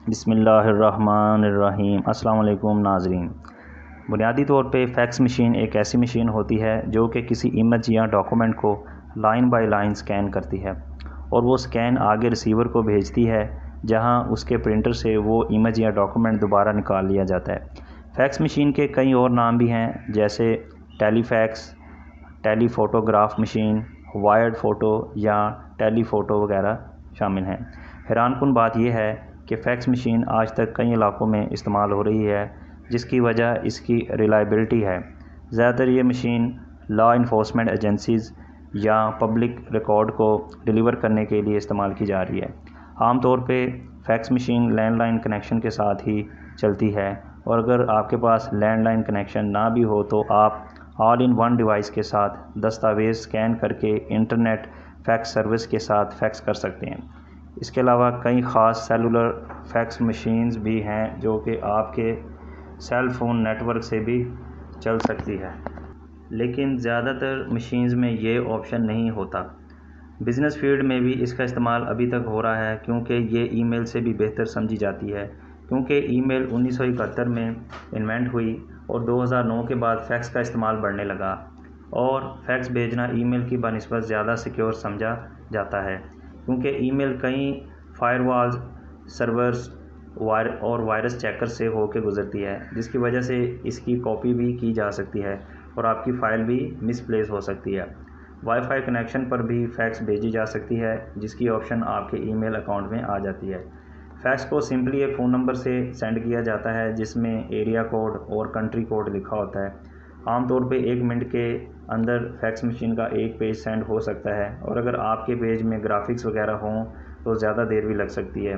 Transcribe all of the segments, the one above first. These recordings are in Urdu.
بسم اللہ الرحمن الرحیم۔ السلام علیکم ناظرین۔ بنیادی طور پہ فیکس مشین ایک ایسی مشین ہوتی ہے جو کہ کسی امیج یا ڈاکومنٹ کو لائن بائی لائن سکین کرتی ہے اور وہ سکین آگے ریسیور کو بھیجتی ہے، جہاں اس کے پرنٹر سے وہ امیج یا ڈاکومنٹ دوبارہ نکال لیا جاتا ہے۔ فیکس مشین کے کئی اور نام بھی ہیں، جیسے ٹیلی فیکس، ٹیلی فوٹوگراف مشین، وائرڈ فوٹو یا ٹیلی فوٹو وغیرہ شامل ہیں۔ حیران کن بات یہ ہے کہ فیکس مشین آج تک کئی علاقوں میں استعمال ہو رہی ہے، جس کی وجہ اس کی ریلائبلٹی ہے۔ زیادہ تر یہ مشین لا انفورسمنٹ ایجنسیز یا پبلک ریکارڈ کو ڈیلیور کرنے کے لیے استعمال کی جا رہی ہے۔ عام طور پہ fax machine landline connection کے ساتھ ہی چلتی ہے، اور اگر آپ کے پاس لینڈ لائن کنیکشن نہ بھی ہو تو آپ آل ان ون ڈیوائس کے ساتھ دستاویز سکین کر کے انٹرنیٹ فیکس سروس کے ساتھ فیکس کر سکتے ہیں۔ اس کے علاوہ کئی خاص سیلولر فیکس مشینز بھی ہیں جو کہ آپ کے سیل فون نیٹ ورک سے بھی چل سکتی ہے، لیکن زیادہ تر مشینز میں یہ آپشن نہیں ہوتا۔ بزنس فیلڈ میں بھی اس کا استعمال ابھی تک ہو رہا ہے، کیونکہ یہ ای میل سے بھی بہتر سمجھی جاتی ہے، کیونکہ ای میل 1971 میں انوینٹ ہوئی اور 2009 کے بعد فیکس کا استعمال بڑھنے لگا، اور فیکس بھیجنا ای میل کی بنسبت زیادہ سیکیور سمجھا جاتا ہے، کیونکہ ای میل کئی فائر والز، سرورز اور وائرس چیکر سے ہو کے گزرتی ہے، جس کی وجہ سے اس کی کاپی بھی کی جا سکتی ہے اور آپ کی فائل بھی مس پلیس ہو سکتی ہے۔ وائی فائی کنیکشن پر بھی فیکس بھیجی جا سکتی ہے، جس کی آپشن آپ کے ای میل اکاؤنٹ میں آ جاتی ہے۔ فیکس کو سمپلی ایک فون نمبر سے سینڈ کیا جاتا ہے، جس میں ایریا کوڈ اور کنٹری کوڈ لکھا ہوتا ہے۔ عام طور پہ 1 منٹ کے اندر فیکس مشین کا ایک پیج سینڈ ہو سکتا ہے، اور اگر آپ کے پیج میں گرافکس وغیرہ ہوں تو زیادہ دیر بھی لگ سکتی ہے۔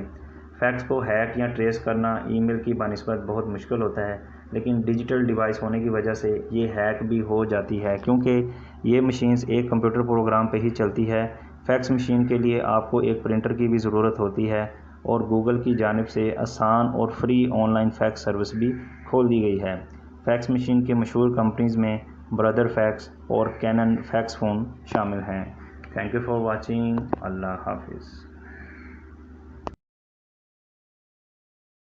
فیکس کو ہیک یا ٹریس کرنا ای میل کی بنسبت بہت مشکل ہوتا ہے، لیکن ڈیجیٹل ڈیوائس ہونے کی وجہ سے یہ ہیک بھی ہو جاتی ہے، کیونکہ یہ مشینز ایک کمپیوٹر پروگرام پہ ہی چلتی ہے۔ فیکس مشین کے لیے آپ کو ایک پرنٹر کی بھی ضرورت ہوتی ہے، اور گوگل کی جانب سے آسان اور free online fax service بھی کھول دی گئی ہے۔ فیکس مشین کے مشہور کمپنیز میں برادر فیکس اور کینن فیکس فون شامل ہیں۔ Thank you for watching. اللہ حافظ۔